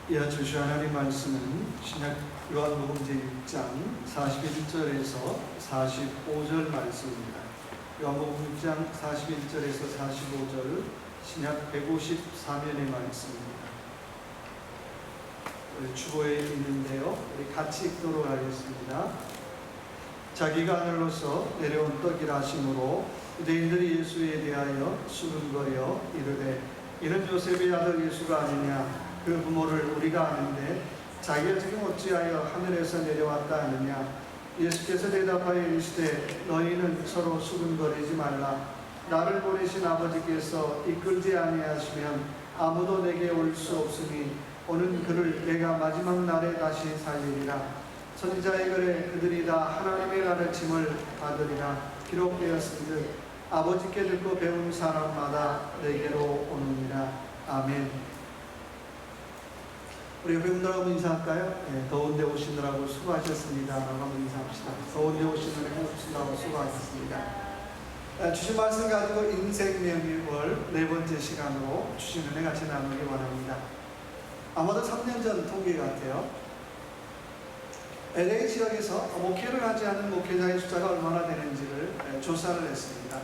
이어주 주 하나님 말씀은 신약 요한복음 제6장 41절에서 45절 말씀입니다. 요한복음 6장 41절에서 45절 신약 154면의 말씀입니다. 우리 주보에 있는데요. 우리 같이 읽도록 하겠습니다. 자기가 하늘로서 내려온 떡이라 하심으로 유대인들이 예수에 대하여 수군거려 이르되 이는 요셉의 아들 예수가 아니냐. 그 부모를 우리가 아는데 자기가 지금 어찌하여 하늘에서 내려왔다 하느냐. 예수께서 대답하여 이르시되 너희는 서로 수군거리지 말라. 나를 보내신 아버지께서 이끌지 아니하시면 아무도 내게 올 수 없으니 오는 그를 내가 마지막 날에 다시 살리리라. 선지자의 글에 그들이 다 하나님의 가르침을 받으리라 기록되었은즉 아버지께 듣고 배운 사람마다 내게로 오느니라. 아멘. 우리 회원들하고 인사할까요? 네, 더운데 오시느라고 수고하셨습니다. 라고 인사합시다. 더운데 오시느라고 수고하셨습니다. 주신 말씀 가지고 인생 명일월 네 번째 시간으로 주신 은혜 같이 나누기 원합니다. 아마도 3년 전 통계 같아요. LA 지역에서 목회를 하지 않는 목회자의 숫자가 얼마나 되는지를 조사를 했습니다.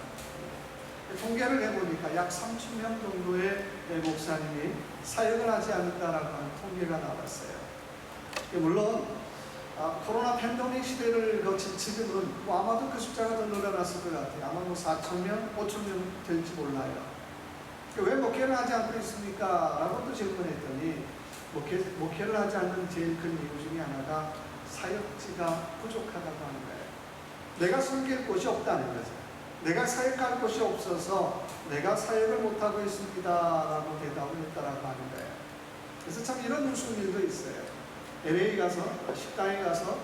통계를 해보니까 약 30명 정도의 목사님이 사역을 하지 않는다라고 하는 통계가 나왔어요. 물론 코로나 팬데믹 시대를 거친 지금은 아마도 그 숫자가 더 늘어났을 것 같아요. 아마 4,000명, 5,000명 될지 몰라요. 왜 목회를 하지 않고 있습니까? 라고 또 질문했더니 목회를 하지 않는 제일 큰 이유 중에 하나가 사역지가 부족하다고 하는 거예요. 내가 섬길 곳이 없다는 거죠. 내가 사역할 곳이 없어서 내가 사역을 못하고 있습니다 라고 대답을 했다라고 하는 거예요. 그래서 참 이런 웃음 일도 있어요. LA 가서 식당에 가서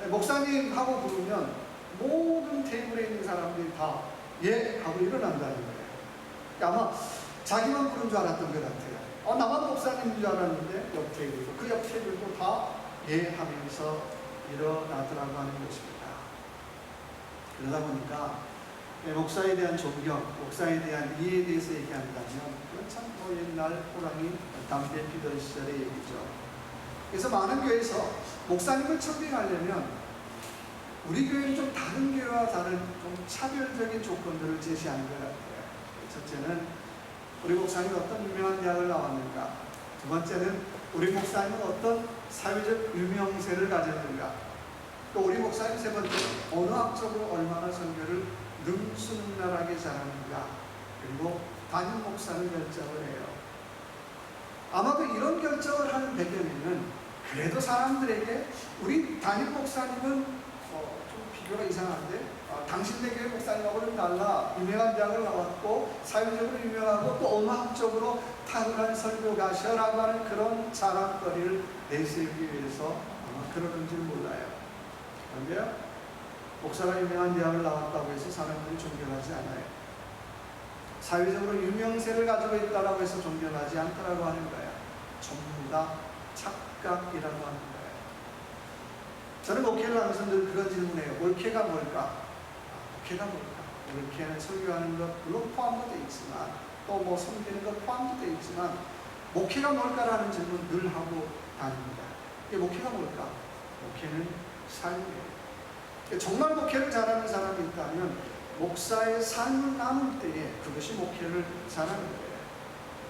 목사님 하고 부르면 모든 테이블에 있는 사람들이 다 예 하고 일어난다는 거예요. 아마 자기만 부른 줄 알았던 것 같아요. 나만 목사님인 줄 알았는데 옆 테이블도 그 옆 테이블도 다 예 하면서 일어나더라고 하는 것입니다. 그러다 보니까 목사에 대한 존경, 목사에 대한 이해에 대해서 얘기한다면 그건 참 옛날 호랑이 담배 피던 시절의 얘기죠. 그래서 많은 교회에서 목사님을 청빙하려면 우리 교회는 좀 다른 교회와 다른 좀 차별적인 조건들을 제시하는 것 같아요. 첫째는 우리 목사님이 어떤 유명한 대학을 나왔는가. 두 번째는 우리 목사님은 어떤 사회적 유명세를 가졌는가. 또 우리 목사님 세 번째는 언어학적으로 얼마나 선교를 능수능란하게 잘하는가. 그리고 담임 목사는 결정을 해요. 아마도 이런 결정을 하는 배경에는 그래도 사람들에게 우리 담임 목사님은 좀 비교가 이상한데 당신네 교회 목사님하고는 달라 유명한 대학을 나왔고 사회적으로 유명하고 또 언어학적으로 탁월한 설교가셔라고 하는 그런 자랑거리를 내세우기 위해서 아마 그러는지 몰라요. 그런데요, 목사가 유명한 대학을 나왔다고 해서 사람들이 존경하지 않아요. 사회적으로 유명세를 가지고 있다고 해서 존경하지 않다라고 하는 거예요. 전부 다 착각이라고 하는 거예요. 저는 목회를 하면서 늘 그런 질문해요. 목회가 뭘까? 목회가 뭘까? 목회는 설교하는 것 물론 포함도 되어 있지만 또 섬기는 것 포함도 되어 있지만 목회가 뭘까라는 질문 늘 하고 다닙니다. 이게 목회가 뭘까? 목회는 삶이에요. 정말 목회를 잘하는 사람이 있다면 목사의 삶을 나눌 때에 그것이 목회를 잘하는 거예요.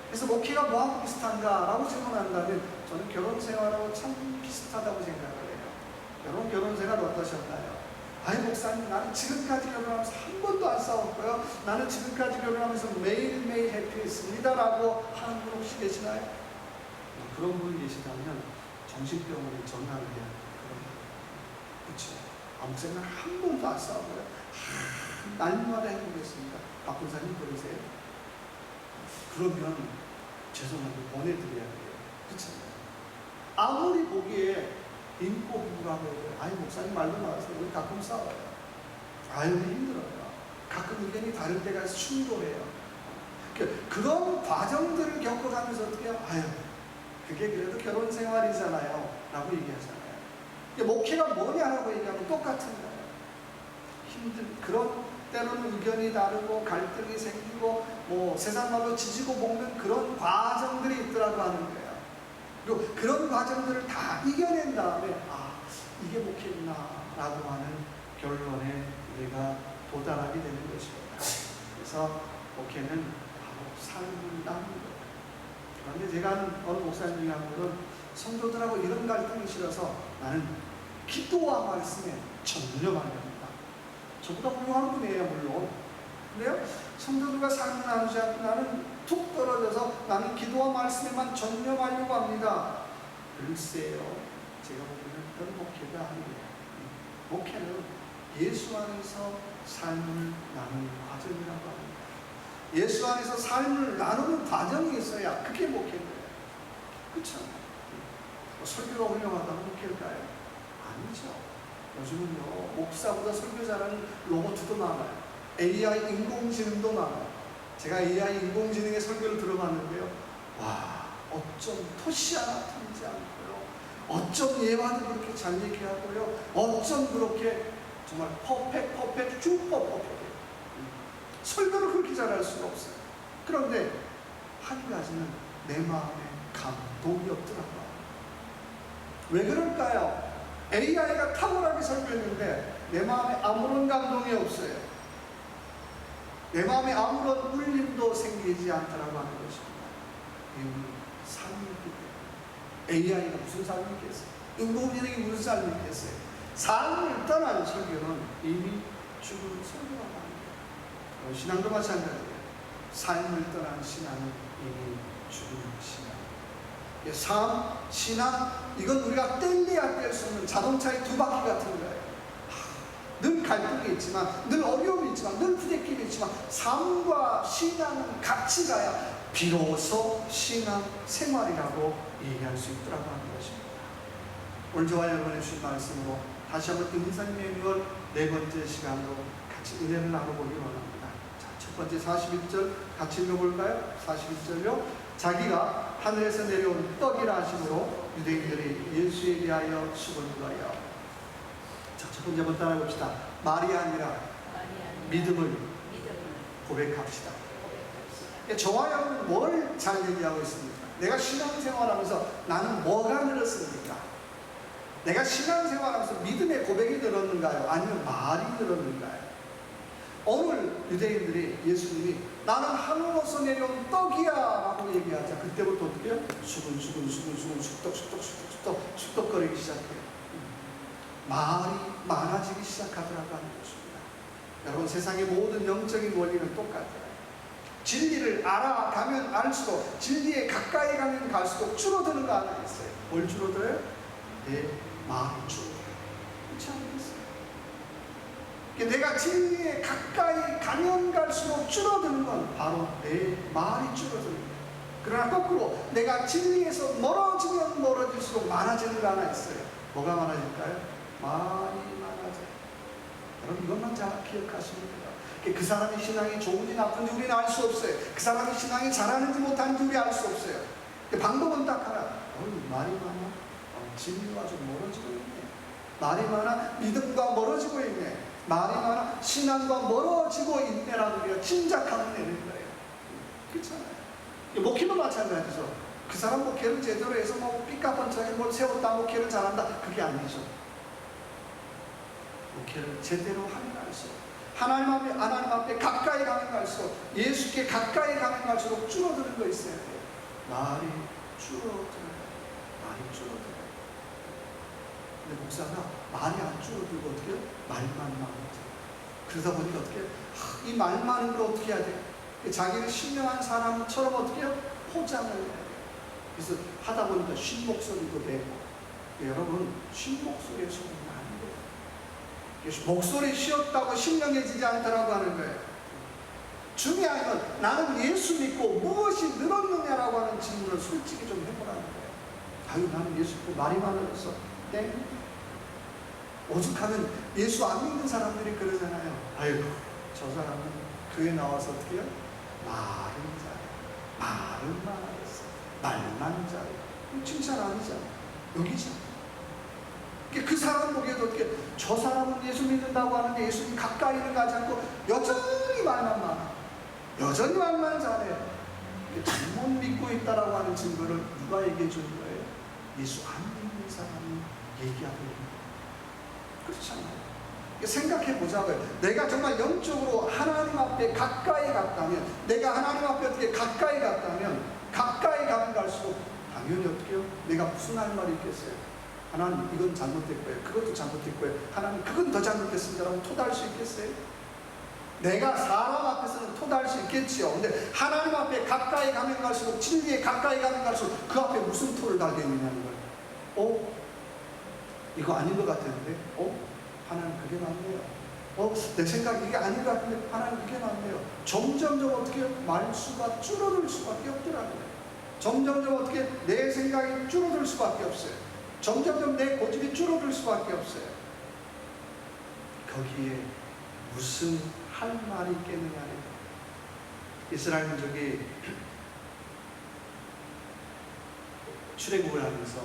그래서 목회가 뭐하고 비슷한가? 라고 질문한다면 저는 결혼 생활하고 참 비슷하다고 생각을 해요. 결혼 생활 어떠셨나요? 아이 목사님 나는 지금까지 결혼하면서 한 번도 안 싸웠고요. 나는 지금까지 결혼하면서 매일매일 해피했습니다 라고 하는 분 혹시 계시나요? 그런 분이 계시다면 정신병원에 전화를 해야 돼요. 그렇죠. 목사님 한 번도 안 싸워요. 날마다 행복했습니다. 박 권사님 그러세요? 그러면 죄송한데 보내드려야 돼요. 그렇죠? 아무리 보기에 인고 부부라고 해도 아이 목사님 말도 나와서 우리 가끔 싸워요. 아유 힘들어요. 가끔 의견이 다를 때가 있어서 충돌해요. 그런 과정들을 겪어가면서 어떻게 해요? 아유 그게 그래도 결혼 생활이잖아요 라고 얘기하잖아요. 목회가 뭐냐라고 얘기하면 똑같은 거예요. 그런 때로는 의견이 다르고 갈등이 생기고 세상 말로 지지고 볶는 그런 과정들이 있더라고 하는 거예요. 그리고 그런 과정들을 다 이겨낸 다음에 이게 목회구나라고 하는 결론에 우리가 도달하게 되는 것입니다. 그래서 목회는 바로 삶을 나누는 거예요. 그런데 제가 아는 어느 목사님 중에 한 분은 성도들하고 이런 갈등이 싫어서 나는 기도와 말씀에 전념하렵니다. 저보다 훌륭한 분이에요, 물론. 근데요, 성도들과 삶을 나누지 않고 나는 툭 떨어져서 나는 기도와 말씀에만 전념하려고 합니다. 글쎄요, 제가 보기에는 그런 목회가 아니에요. 목회는 예수 안에서 삶을 나누는 과정이라고 합니다. 예수 안에서 삶을 나누는 과정이 있어야 그게 목회인 거예요. 그렇죠? 설교가 훌륭하다고 목회일까요? 아니죠. 요즘은요, 목사보다 설교 잘하는 로봇도 많아요. AI 인공지능도 많아요. 제가 AI 인공지능의 설교를 들어봤는데요, 와, 어쩜 토시 하나 틀리지 않고요, 어쩜 예화도 그렇게 잘 얘기하고요, 어쩜 그렇게 정말 퍼펙트 슈퍼 퍼펙트 설교를 그렇게 잘할 수가 없어요. 그런데 한 가지는 내 마음에 감동이 없더라고요. 왜 그럴까요? AI가 탁월하게 설교했는데 내 마음에 아무런 감동이 없어요. 내 마음에 아무런 울림도 생기지 않더라고 하는 것입니다. 이유는 삶이 있기 때문에. AI가 무슨 삶이 있겠어요? 인공지능이 무슨 삶이 있겠어요? 삶을 떠난 설교는 이미 죽은 설교가 아니에요. 신앙도 마찬가지예요. 삶을 떠난 신앙은 이미 죽은 신앙이에요. 삶, 신앙, 이건 우리가 뗄래야 뗄 수 없는 자동차의 두 바퀴 같은 거예요. 늘 갈등이 있지만, 늘 어려움이 있지만, 늘 부대낌이 있지만 삶과 신앙은 같이 가야 비로소 신앙 생활이라고 얘기할 수 있더라고 하는 것입니다. 오늘 저와 여러분의 주신 말씀으로 다시 한번 인생 매뉴얼 네 번째 시간으로 같이 은혜를 나눠보기 원합니다. 자, 첫 번째 41절 같이 읽어볼까요? 41절요. 자기가 하늘에서 내려온 떡이라 하심으로 유대인들이 예수에 대하여 죽은 거예요. 자, 첫 번째부터 따라해봅시다. 말이 아니라 믿음을 고백합시다. 저와 여러분은 뭘 잘 얘기하고 있습니까? 내가 신앙생활하면서 나는 뭐가 늘었습니까? 내가 신앙생활하면서 믿음의 고백이 늘었는가요? 아니면 말이 늘었는가요? 오늘 유대인들이 예수님이 나는 하늘로서 내려온 떡이야 라고 얘기하자 그때부터 어떻게 해요? 수근수근 축덕거리기 시작해요. 말이 많아지기 시작하더라고 하는 것입니다. 여러분, 세상의 모든 영적인 원리는 똑같아요. 진리를 알아가면 알수록, 진리에 가까이 가면 갈수록 줄어드는 거 하나 있어요. 뭘 줄어들어요? 내 마음이 줄어들어요. 그렇지 않겠어요? 내가 진리에 가까이 가면 갈수록 줄어드는 건 바로 내 말이 줄어드는 거예요. 그러나 거꾸로 내가 진리에서 멀어지면 멀어질수록 많아지는 거 하나 있어요. 뭐가 많아질까요? 말이 많아져요. 여러분, 이것만 잘 기억하시면 돼요. 그 사람의 신앙이 좋은지 나쁜지 우리는 알 수 없어요. 그 사람의 신앙이 잘하는지 못하는지 우리 알 수 없어요. 방법은 딱 하나. 말이 많아. 진리와 좀 멀어지고 있네. 말이 많아. 믿음과 멀어지고 있네. 말이 많아. 신앙과 멀어지고 있네라고 우리가 짐작하면 되는 거예요. 그렇잖아요. 목회도 마찬가지죠. 그 사람 목회를 제대로 해서 삐까번쩍하게 뭘 세웠다, 목회를 잘한다. 그게 아니죠. 목회를 제대로 하면 할수록 하나님 앞에 가까이 가면 갈수록, 예수께 가까이 가면 갈수록 줄어드는 거 있어야 돼요. 말이 줄어들어요. 말이 줄어들어요. 근데 목사가 말이 안 줄어들고 어떻게 해요? 말만 많아져요. 그러다 보니까 어떻게 해요? 이 말 많은 걸 어떻게 해야 돼요? 자기를 신령한 사람처럼 어떻게 해요? 포장을 해야 돼요. 그래서 하다 보니까 쉰 목소리도 되고. 여러분, 쉰 목소리에 속으면 안 돼요. 목소리 쉬었다고 신령해지지 않더라고 하는 거예요. 중요한 건 나는 예수 믿고 무엇이 늘었느냐라고 하는 질문을 솔직히 좀 해보라는 거예요. 아유, 나는 예수 믿고 말이 많아졌어. 땡. 오죽하면 예수 안 믿는 사람들이 그러잖아요. 아유, 저 사람은 교회 나와서 어떻게 해요? 말은 잘해. 말은 많아졌어. 말만 잘해. 칭찬 아니잖아. 여기잖아. 그 사람 보기에도 어떻게, 저 사람은 예수 믿는다고 하는데 예수님 가까이는 가지 않고 여전히 말만 많아. 여전히 말만 잘해. 잘못 믿고 있다라고 하는 증거를 누가 얘기해 주는 거예요? 예수 안 믿는 사람이 얘기하고 있는 거예요. 그렇잖아요. 생각해 보자고요. 내가 정말 영적으로 하나님 앞에 가까이 갔다면, 내가 하나님 앞에 어떻게 가까이 갔다면, 가까이 가면 갈수록 당연히 어떻게 해요? 내가 무슨 할 말이 있겠어요? 하나님 이건 잘못됐고요, 그것도 잘못됐고요, 하나님 그건 더 잘못됐습니다라고 토달할 수 있겠어요? 내가 사람 앞에서는 토달할 수 있겠지요. 근데 하나님 앞에 가까이 가면 갈수록, 진리에 가까이 가면 갈수록 그 앞에 무슨 토를 달겠느냐는 거예요. 이거 아닌 것 같았는데 하나님 그게 맞네요. 내 생각이 이게 아닌 것 같은데 하나님 그게 맞네요. 점점점 어떻게 말수가 줄어들 수밖에 없더라고요. 점점점 어떻게 내 생각이 줄어들 수밖에 없어요. 점점점 내 고집이 줄어들 수밖에 없어요. 거기에 무슨 할 말이 있겠느냐는, 이스라엘 민족이 출애굽을 하면서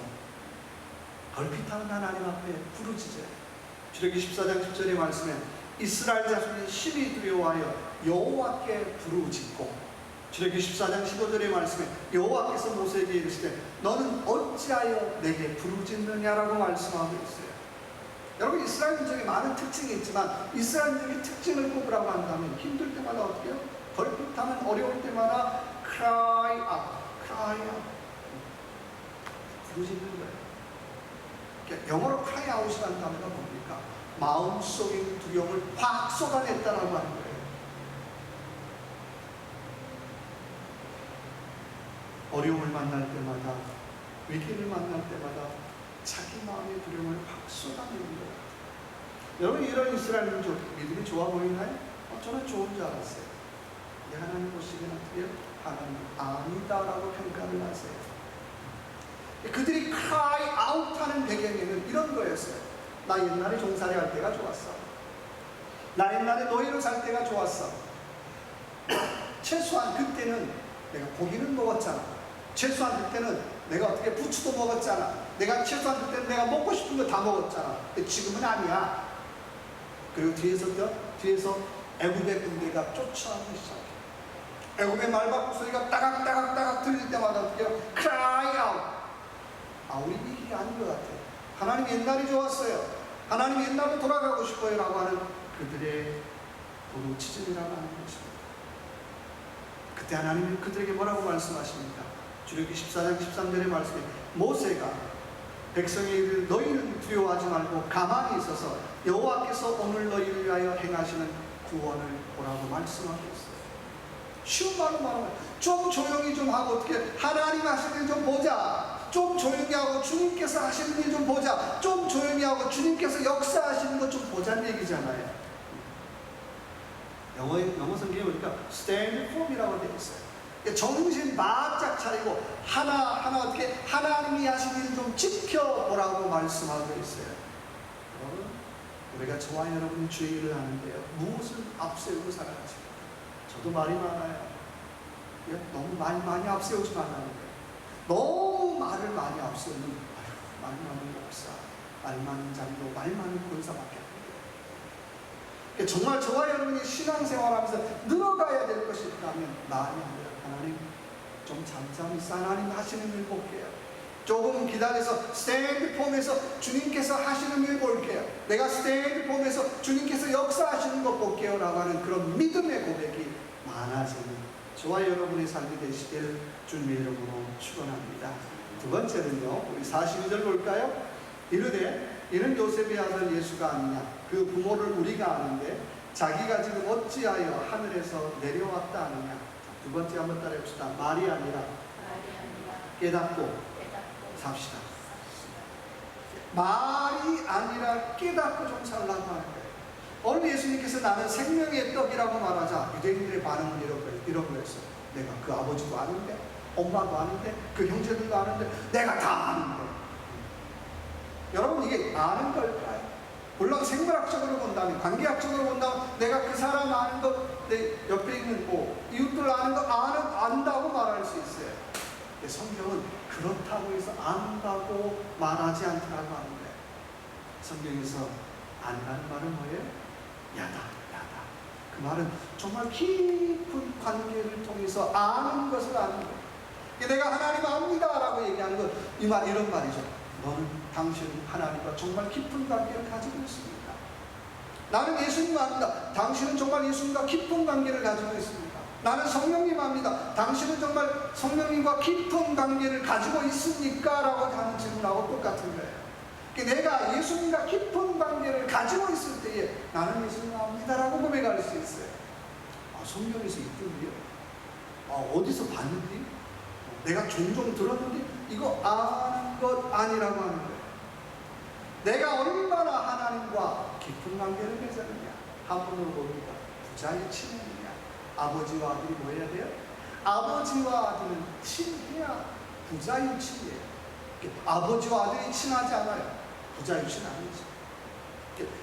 걸핏하는 하나님 앞에 부르짖어요. 출애굽기 14장 10절의 말씀에 이스라엘 자손이 심히 두려워하여 여호와께 부르짖고, 출애굽기 14장 15절의 말씀에 여호와께서 모세에게 이르시되 너는 어찌하여 내게 부르짖느냐라고 말씀하고 있어요. 여러분, 이스라엘 민족에 많은 특징이 있지만 이스라엘 민족의 특징을 꼽으라고 한다면 힘들 때마다 어떻게 해요? 걸핏하면 어려울 때마다 cry out 부르짖는 거예요. 영어로 cry out이라는 단어가 뭡니까? 마음속에 있는 두려움을 확 쏟아냈다라고 하는 거예요. 어려움을 만날 때마다, 위기를 만날 때마다 자기 마음의 두려움을 확 쏟아내는 거예요. 여러분, 이런 이스라엘 민족 믿음이 좋아 보이나요? 저는 좋은 줄 알았어요. 근데 하나님 보시기에는 어떻게 해요? 하나님 아니다라고 평가를 하세요. 그들이 cry out 하는 배경에는 이런 거였어요. 나 옛날에 종살이 할 때가 좋았어. 나 옛날에 노예로 살 때가 좋았어. 최소한 그때는 내가 고기는 먹었잖아. 최소한 그때는 내가 어떻게 부추도 먹었잖아. 내가 최소한 그때는 내가 먹고 싶은 거 다 먹었잖아. 근데 지금은 아니야. 그리고 뒤에서 애굽의 군대가 쫓아오기 시작해. 애굽의 말바꾸 소리가 따각따각 들릴 때마다 어떻게 해요? cry out. 우리 일이 아닌 것 같아요. 하나님 옛날이 좋았어요. 하나님 옛날로 돌아가고 싶어요 라고 하는 그들의 부르짖음이라고 하는 것입니다. 그때 하나님이 그들에게 뭐라고 말씀하십니까? 출애굽기 14장 13절의 말씀에 모세가 백성에게 이르되 너희는 두려워하지 말고 가만히 있어서 여호와께서 오늘 너희를 위하여 행하시는 구원을 보라고 말씀하고 있어요. 쉬운 말로 말하면 좀 조용히 좀 하고 어떻게 하나님 하시는 일 좀 보자. 좀 조용히 하고 주님께서 하시는 일 좀 보자. 좀 조용히 하고 주님께서 역사하시는 것 좀 보자는 얘기잖아요. 영어 성경에 보니까 stand firm이라고 되어 있어요. 정신 바짝 차리고 하나하나 어떻게 하나님이 하신 일 좀 지켜보라고 말씀하고 있어요. 여러분, 우리가 저와 여러분이 주의를 하는데요, 무엇을 앞세우고 살아가십니까? 저도 말이 많아요. 너무 많이 앞세우지 말라는 거예요. 너무 말을 많이 앞세우면 말 많은 목사, 말 많은 장로, 말 많은 권사밖에 안 돼요. 정말 저와 여러분이 신앙생활하면서 늘어가야 될 것이 있다면 말이 아니라 하나님 좀 잠잠히 하나님 하시는 일 볼게요. 조금 기다려서 스탠드폼에서 주님께서 하시는 일 볼게요. 내가 스탠드폼에서 주님께서 역사하시는 것 볼게요 라고 하는 그런 믿음의 고백이 많아지는 저와 여러분의 삶이 되시길 주님의 이름으로 축원합니다. 두 번째는요, 우리 42절 볼까요? 이르되 이는 요셉의 아들 예수가 아니냐. 그 부모를 우리가 아는데 자기가 지금 어찌하여 하늘에서 내려왔다 하느냐. 두 번째 한번 따라해봅시다. 말이 아니라 깨닫고 삽시다. 말이 아니라 깨닫고 좀 살라고 하는 거예요. 오늘 예수님께서 나는 생명의 떡이라고 말하자 유대인들의 반응은 이런 거였어요. 내가 그 아버지도 아는데, 엄마도 아는데, 그 형제들도 아는데, 내가 다 아는데. 여러분, 이게 아는 걸까요? 물론 생물학적으로 본다면, 관계학적으로 본다면 내가 그 사람 아는 것, 내 옆에 있는 이웃들 아는 거 안다고 말할 수 있어요. 근데 성경은 그렇다고 해서 안다고 말하지 않더라고 하는 거예요. 성경에서 안다는 말은 뭐예요? 야다. 그 말은 정말 깊은 관계를 통해서 아는 것을 아는 거예요. 내가 하나님 압니다 라고 얘기하는 건 이 말 이런 말이죠. 너는 당신은 하나님과 정말 깊은 관계를 가지고 있습니다. 나는 예수님 압니다. 당신은 정말 예수님과 깊은 관계를 가지고 있습니다. 나는 성령님 압니다. 당신은 정말 성령님과 깊은 관계를 가지고 있습니까? 라고 하는 질문하고 똑같은 거예요. 내가 예수님과 깊은 관계를 가지고 있을 때에 나는 예수님 압니다 라고 고백할 수 있어요. 성경에서 있던데요? 어디서 봤는데? 내가 종종 들었는데 이거 아는 것 아니라고 하는 거예요. 내가 얼마나 하나님과 깊은 관계를 맺었느냐. 한문으로 봅니다. 부자의 친해느냐. 아버지와 아들이 뭐 해야 돼요? 아버지와 아들은 친해야 부자의 친이에요. 아버지와 아들이 친하지 않아요. 부자의 친 아니죠.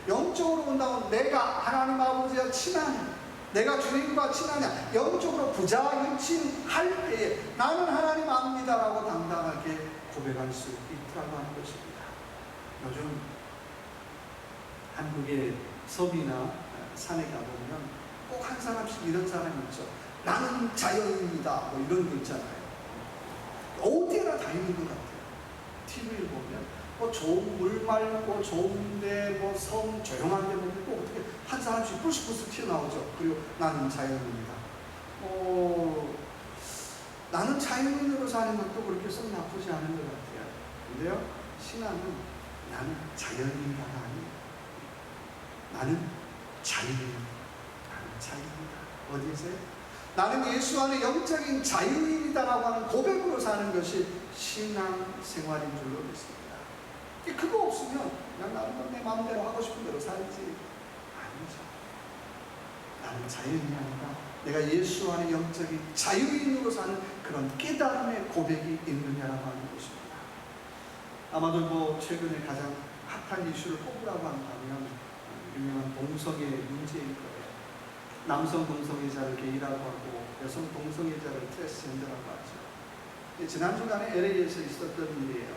영적으로 본다면 내가 하나님 아버지와 친하냐, 내가 주님과 친하냐, 영적으로 부자의 친할 때에 나는 하나님 압니다라고 당당하게 고백할 수 있다고 하는 것입니다. 요즘 한국의 섬이나 산에 가보면 꼭 한 사람씩 이런 사람이 있죠. 나는 자연인이다 뭐 이런 거 있잖아요. 어디에나 다 있는 것 같아요. TV를 보면 뭐 좋은 물 맑고 좋은데 뭐 섬 조용한 데 보면 꼭 어떻게 한 사람씩 불쑥불쑥 튀어나오죠. 그리고 나는 자연인이다. 나는 자연인으로 사는 것도 그렇게 썩 나쁘지 않은 것 같아요. 근데요, 신앙은 나는 자연인이다가 아니에요. 나는 자유인이다. 나는 자유인이다. 어디에서요? 나는 예수 안에 영적인 자유인이다라고 하는 고백으로 사는 것이 신앙 생활인 줄로 믿습니다. 그거 없으면 그냥 나는 내 마음대로 하고 싶은 대로 살지. 아니죠. 나는 자유인이 아니라 내가 예수 안에 영적인 자유인으로 사는 그런 깨달음의 고백이 있느냐라고 하는 것입니다. 아마도 뭐 최근에 가장 핫한 이슈를 꼽으라고 한다면 유명한 동성애 문제일 거예요. 남성 동성애자를 게이라고 하고 여성 동성애자를 트랜스젠더라고 하죠. 지난 주간에 LA에서 있었던 일이에요.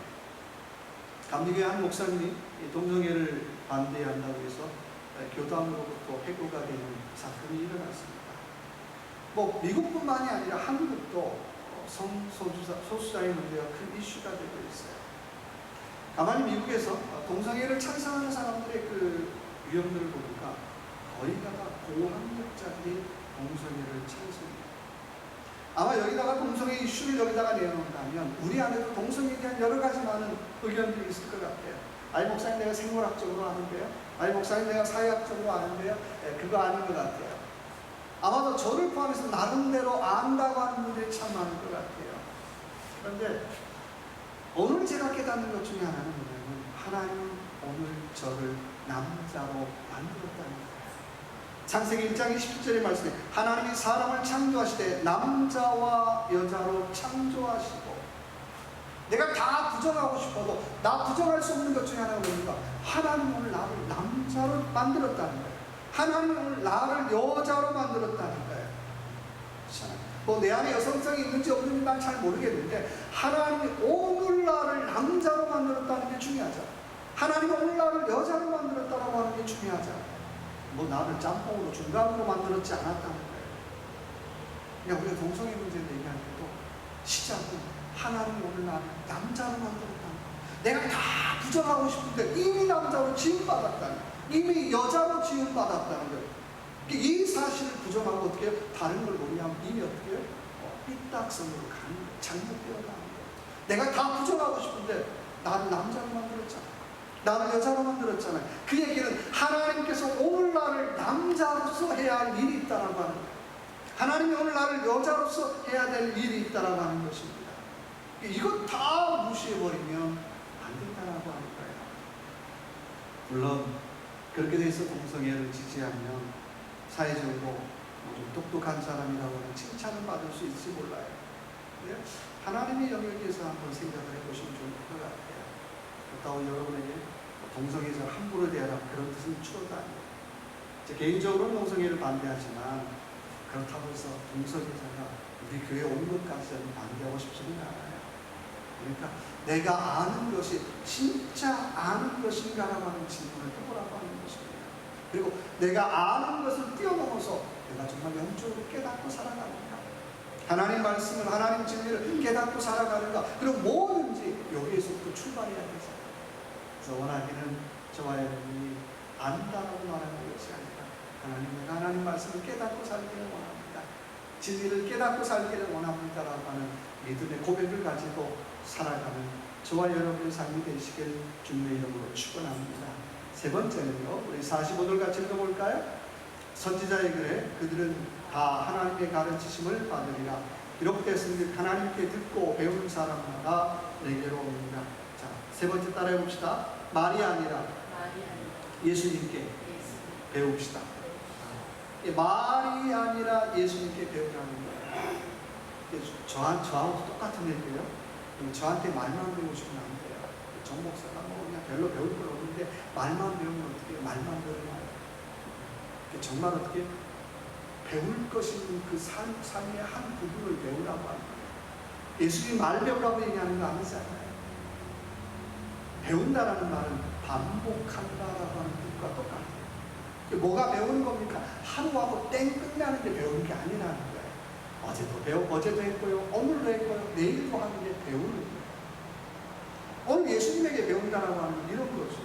감리교회 한 목사님이 동성애를 반대한다고 해서 교단으로부터 해고가 되는 사건이 일어났습니다. 뭐 미국뿐만이 아니라 한국도 성소수자의 문제가 큰 이슈가 되고 있어요. 가만히 미국에서 동성애를 찬성하는 사람들의 그 유형들을 보니까 거의 다가 고학력자들이 동성애를 찬성해요. 아마 여기다가 동성애 이슈를 여기다가 내놓는다면 우리 안에도 동성애에 대한 여러 가지 많은 의견들이 있을 것 같아요. 아이 목사님 내가 생물학적으로 아는데요. 아이 목사님 내가 사회학적으로 아는데요. 그거 아닌 것 같아요. 아마도 저를 포함해서 나름대로 안다고 하는 분들이 참 많을 것 같아요. 그런데 오늘 제가 깨닫는 것 중에 하나는 뭐냐면 하나님은 오늘 저를 남자로 만들었다는 거예요. 창세기 1장 27절의 말씀에 하나님이 사람을 창조하시되 남자와 여자로 창조하시고, 내가 다 부정하고 싶어도 나 부정할 수 없는 것 중에 하나가 뭡니까? 하나님이 오늘 나를 남자로 만들었다는 거예요. 하나님이 오늘 나를 여자로 만들었다는 거예요. 뭐 내 안에 여성성이 있는지 없는지 난 잘 모르겠는데 하나님이 오늘 나를 남자로 만들었다는 게 중요하죠. 하나님이 오늘 나를 여자로 만들었다고 하는 게 중요하죠. 뭐 나를 짬뽕으로 중간으로 만들었지 않았다는 거예요. 그러니까 우리가 동성애 문제를 얘기할 때도 시작은 하나님이 오늘 나를 남자로 만들었다는 거예요. 내가 다 부정하고 싶은데 이미 남자로 지음받았다는 거예요. 이미 여자로 지음받았다는 거예요. 이 사실을 부정하고 어떻게 해요? 다른 걸 모르냐면 이미 어떻게 해요? 삐딱선으로 가는 거예요. 잘못되어 가는 거예요. 내가 다 부정하고 싶은데 나를 남자로 만들었잖아. 나를 여자로 만들었잖아요. 그 얘기는 하나님께서 오늘 나를 남자로서 해야 할 일이 있다라고 하는 거예요. 하나님이 오늘 나를 여자로서 해야 될 일이 있다라고 하는 것입니다. 이거 다 무시해버리면 안 된다라고 하는 거예요. 물론 그렇게 돼서 동성애를 지지하면 사회적으로 좀 똑똑한 사람이라고 하는 칭찬을 받을 수 있을지 몰라요. 근데 하나님의 영역에서 한번 생각을 해보시면 좋을 것 같아요. 그렇다고 여러분에게 동성애자를 함부로 대하라 그런 뜻은 추가가 아니에요. 개인적으로는 동성애를 반대하지만 그렇다고 해서 동성애자가 우리 교회에 온 것까지는 반대하고 싶지는 않아요. 그러니까 내가 아는 것이 진짜 아는 것인가라고 하는 질문을 해보라고 하는 것입니다. 그리고 내가 아는 것을 뛰어넘어서 내가 정말 영적으로 깨닫고 살아가는가. 하나님 말씀을, 하나님 진리를 깨닫고 살아가는가. 그럼 뭐든지 여기에서부터 출발해야 되죠. 그래서 원하기는 저와 여러분이 안다라고 말하는 것이 아니라 내가 하나님 말씀을 깨닫고 살기를 원합니다. 진리를 깨닫고 살기를 원합니다라고 하는 믿음의 고백을 가지고 살아가는 저와 여러분의 삶이 되시길 주님의 이름으로 축원합니다. 세 번째는요, 우리 45절 같이 읽어볼까요? 선지자의 글에 그들은 다 하나님의 가르치심을 받으리라. 기록되었으니 하나님께 듣고 배우는 사람마다 내게로 옵니다. 자, 세 번째 따라해 봅시다. 말이 아니라 예수님께 배웁시다. 말이 아니라 예수님께 배우라는 거예요. 저하고 똑같은 얘기예요. 저한테 말만 배우시면 안 돼요. 정 목사가 뭐 그냥 별로 배울 건 없는데 말만 배우면 어떻게 해요? 말만 배우면 정말 어떻게 배울 것인 그 삶의 한 부분을 배우라고 하는 거예요. 예수님이 말 배우라고 얘기하는 거 아니잖아요. 배운다라는 말은 반복한다라고 하는 뜻과 똑같아요. 뭐가 배우는 겁니까? 하루하고 땡 끝나는 게 배우는 게 아니라는 거예요. 어제도 했고요, 오늘도 했고요, 내일도 하는 게 배우는 거예요. 오늘 예수님에게 배운다라고 하는 건 이런 거죠.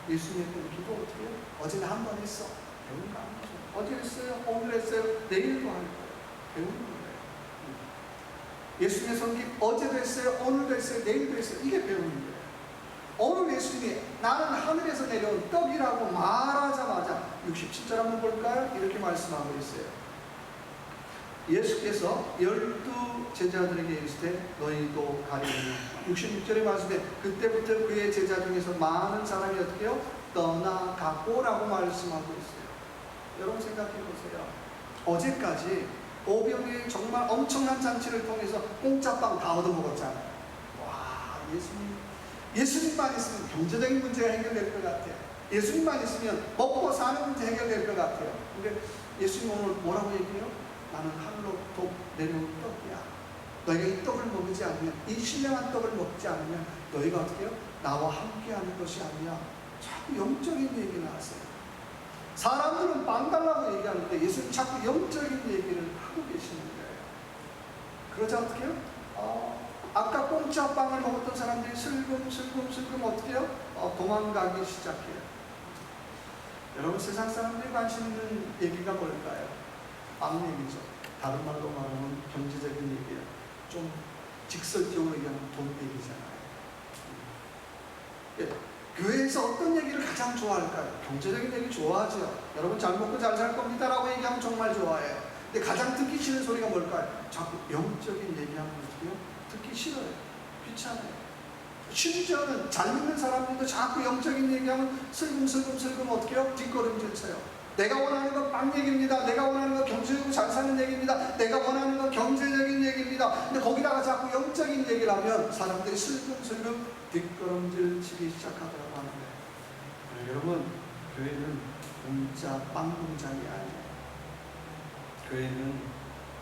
예수님의 기도 어떻게 해요? 어제는 한 번 했어. 배우는 거 아니죠. 어제 했어요, 오늘 했어요, 내일도 하는 거예요. 배우는 거예요. 예수님의 성김 어제도 했어요, 오늘도 했어요, 내일도 했어요. 이게 배우는 거예요. 오늘 예수님이 나는 하늘에서 내려온 떡이라고 말하자마자 67절 한번 볼까요? 이렇게 말씀하고 있어요. 예수께서 12 제자들에게 이르시되 너희도 가리우냐. 66절에 말씀에 그때부터 그의 제자 중에서 많은 사람이 어떻게 해요? 떠나가고라고 말씀하고 있어요. 여러분 생각해 보세요. 어제까지 오병이의 정말 엄청난 잔치를 통해서 공짜빵 다 얻어먹었잖아요. 와, 예수님만 있으면 경제적인 문제가 해결될 것 같아요. 예수님만 있으면 먹고 사는 문제 해결될 것 같아요. 근데 예수님 오늘 뭐라고 얘기해요? 나는 하늘로부터 내려온 떡이야. 너희가 이 떡을 먹지 않으면, 이 신령한 떡을 먹지 않으면 너희가 어떻게 해요? 나와 함께하는 것이 아니야. 자꾸 영적인 얘기 나왔어요. 사람들은 빵 달라고 얘기하는데 예수님 자꾸 영적인 얘기를 하고 계시는 거예요. 그러자 어떻게 해요? 아까 공짜 빵을 먹었던 사람들이 슬금슬금 어떻게 해요? 도망가기 시작해요. 여러분, 세상 사람들이 관심 있는 얘기가 뭘까요? 빵 얘기죠. 다른 말로 말하면 경제적인 얘기예요. 좀 직설적으로 얘기하면 돈 얘기잖아요. 교회에서 어떤 얘기를 가장 좋아할까요? 경제적인 얘기 좋아하죠. 여러분 잘 먹고 잘 살 겁니다라고 얘기하면 정말 좋아해요. 근데 가장 듣기 싫은 소리가 뭘까요? 자꾸 영적인 얘기하면 어떻게 해요? 듣기 싫어요. 귀찮아요. 심지어는 잘 믿는 사람들도 자꾸 영적인 얘기하면 슬금슬금 어떻게 해요? 뒷걸음질 쳐요. 내가 원하는 건 빵 얘기입니다. 내가 원하는 건 경제적으로 잘 사는 얘기입니다. 내가 원하는 건 경제적인 얘기입니다. 근데 거기다가 자꾸 영적인 얘기를 하면 사람들이 슬금슬금 뒷걸음질 치기 시작하더라고 하는 거예요. 여러분, 교회는 공짜 빵 공장이 아니에요. 교회는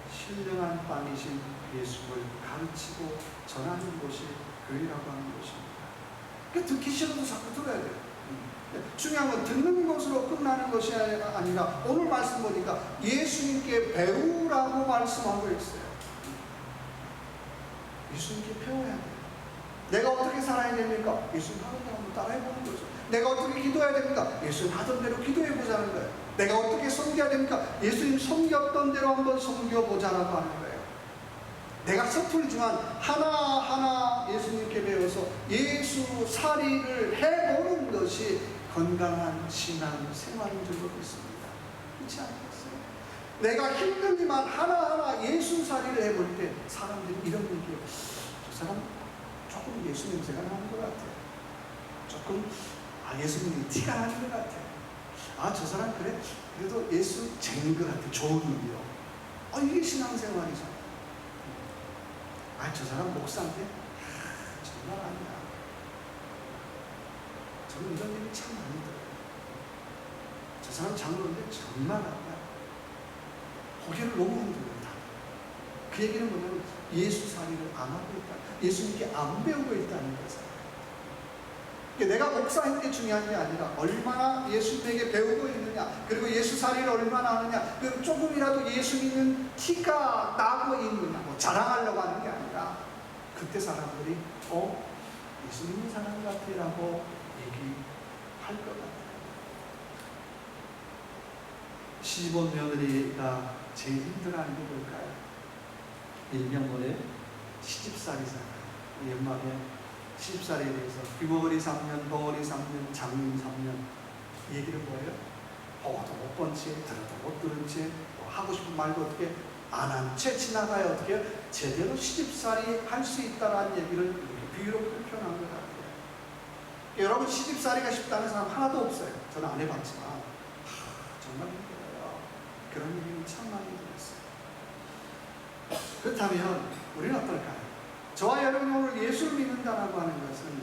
신령한 빵이신 예수를 가르치고 전하는 것이 교회라고 하는 것입니다. 그러니까 듣기 싫어도 자꾸 들어야 돼요. 중요한 건 듣는 것으로 끝나는 것이 아니라 오늘 말씀 보니까 예수님께 배우라고 말씀하고 있어요. 예수님께 배워야 돼요. 내가 어떻게 살아야 됩니까? 예수님 하던 대로 한번 따라해보는 거죠. 내가 어떻게 기도해야 됩니까? 예수님 하던 대로 기도해보자는 거예요. 내가 어떻게 섬겨야 됩니까? 예수님 섬겼던 대로 한번 섬겨보자라고 하는 거예요. 내가 서툴지만 하나하나 예수님께 배워서 예수 살이를 해보는 것이 건강한 신앙 생활인 줄 믿습니다. 그렇지 않겠어요? 내가 힘들지만 하나하나 예수 살이를 해볼 때 사람들이 이런 얘기해요. 저 사람 조금 예수 냄새가 나는 것 같아요. 조금 예수님이 티가 나는 것 같아요. 저 사람 그래? 그래도 예수 쟁인 것 같아. 좋은 의미요. 이게 신앙생활이죠. 저 사람 목사인데 정말 아니야. 저는 이런 얘기 참 많이 들어요. 저 사람 장로인데 정말 아니야. 고개를 너무 흔들린다. 그 얘기는 뭐냐면 예수 살이를 안 하고 있다. 예수님께 안 배우고 있다는 거잖아요. 내가 목사인 게 중요한 게 아니라 얼마나 예수님에게 배우고 있느냐, 그리고 예수 살이를 얼마나 하느냐, 그리고 조금이라도 예수 믿는 티가 나고 있느냐, 뭐 자랑하려고 하는 게 아니라 그때 사람들이 예수 믿는 사람 같아라고 얘기할 것 같아요. 시집온 며느리가 제일 힘들어하는 게 뭘까요? 일명월에 시집살이잖아요. 연말에 시집살이에 대해서 귀머거리 3년, 벙어리 3년, 장님 3년. 얘기를 뭐예요? 보고도 못 본 채, 들어도 못 들은 채, 뭐 하고 싶은 말도 어떻게 안 한 채 지나가야 어떻게 제대로 시집살이 할 수 있다는 얘기를 이렇게 비유롭게 표현한 것 같아요. 여러분, 시집살이가 쉽다는 사람 하나도 없어요. 저는 안 해봤지만 정말 힘들어요. 그런 얘기는 참 많이 들었어요. 그렇다면 우리는 어떨까요? 저와 여러분이 오늘 예수를 믿는다라고 하는 것은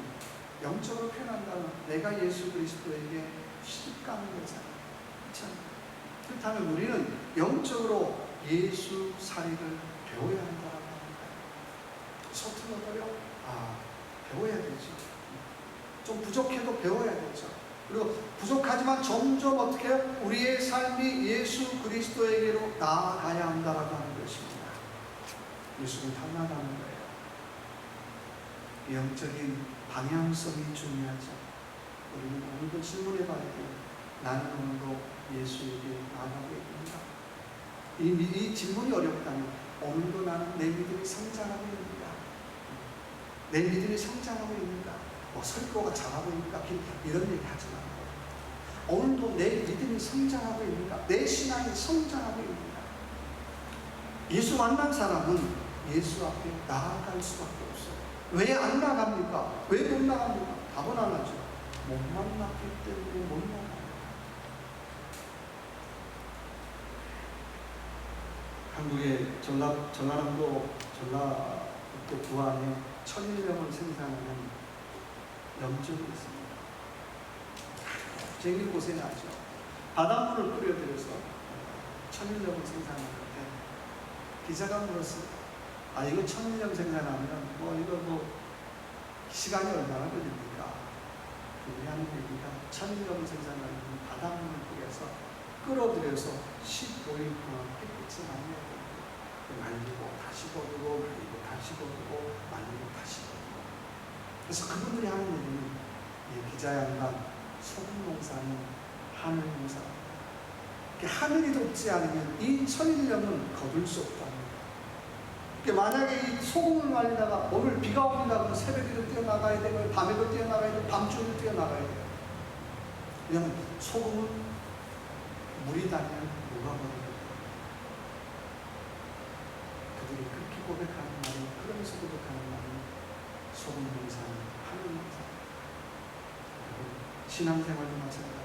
영적으로 표현한다면 내가 예수 그리스도에게 시집가는 거잖아요. 그렇죠? 그렇다면 우리는 영적으로 예수 살이를 배워야 한다라고 하는 거예요. 서툴러버려? 배워야 되죠. 좀 부족해도 배워야 되죠. 그리고 부족하지만 점점 어떻게 우리의 삶이 예수 그리스도에게로 나아가야 한다라고 하는 것입니다. 예수를 닮아가는 거예요. 영적인 방향성이 중요하죠. 우리는 오늘도 질문해 봐야 돼요. 나는 오늘도 예수에게 나아가고 있는가? 이 질문이 어렵다면 오늘도 나는 내 믿음이 성장하고 있는가? 내 믿음이 성장하고 있는가? 뭐 설교가 잘하고 있는가? 이런 얘기 하지 말고 오늘도 내 믿음이 성장하고 있는가? 내 신앙이 성장하고 있는가? 예수 만난 사람은 예수 앞에 나아갈 수밖에 없어요. 왜 안 나갑니까? 왜 못 나갑니까? 답은 하나죠. 못 만났기 때문에 못 나가요. 한국의 전라남도 전라북도 부안에 천일염을 생산하는 염증이 있습니다. 굉장히 고생하죠. 바닷물을 끓여들여서 천일염을 생산하는데 기자가 물었습니다. 이거 천일염 생산하면 이거 시간이 얼마나 걸립니까? 우리 하는 얘기가 천일염 생산하는 바닷물을 끓여서 끌어들여서 15일 동안 햇빛을 말려야 됩니다. 말리고 다시 거두고 말리고 다시 거두고 말리고 다시 거두고. 그래서 그분들이 하는 얘기는 기자 양반 소금 농사는 하늘 농사입니다. 하늘이 돕지 않으면 이 천일염은 거둘 수 없답니다. 만약에 이 소금을 말리다가 오늘 비가 온다 그러면 새벽에도 뛰어나가야 되고 밤에도 뛰어나가야 되고 밤중에도 뛰어나가야 돼요. 왜냐하면 소금은 물이 닿으면 녹아버려요. 그들이 그렇게 고백하는 말은, 그러면서 고백하는 말은 소금 농사는 하늘 농사. 그리고 신앙생활도 마찬가지입니다.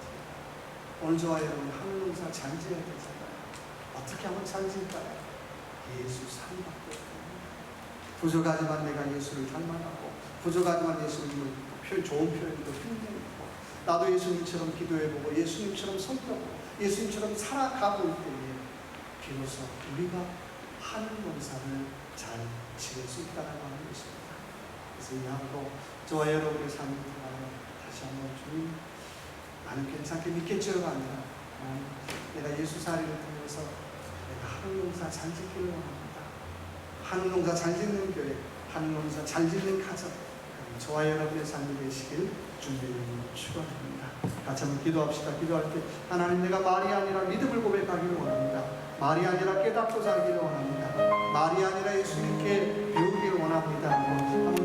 오늘 저와 여러분 하늘 농사 잘 지어야 되잖아요. 어떻게 하면 잘 지을까요? 예수 살이밖에 없습니다. 부족하지만 내가 예수를 닮아가고, 부족하지만 예수님을 좋은 표현도 흉내내고, 나도 예수님처럼 기도해보고 예수님처럼 섬겨보고 예수님처럼 살아가고 있을 때에 비로소 우리가 하늘 농사를 잘 지을 수 있다는 것입니다. 그래서 이 하루도 저와 여러분의 삶을 통하여 다시 한번 주님, 나는 괜찮게 믿겠죠가 아니라 내가 예수 살이를 통해서 내가 하늘 농사 잘 짓기를 원합니다. 하늘 농사 잘 짓는 교회, 하늘 농사 잘 짓는 가정, 저와 여러분의 삶이 되시길 주님을 축원합니다. 같이 한번 기도합시다. 기도할 때 하나님, 내가 말이 아니라 믿음을 고백하기를 원합니다. 말이 아니라 깨닫고 살기를 원합니다. 말이 아니라 예수님께 배우기를 원합니다.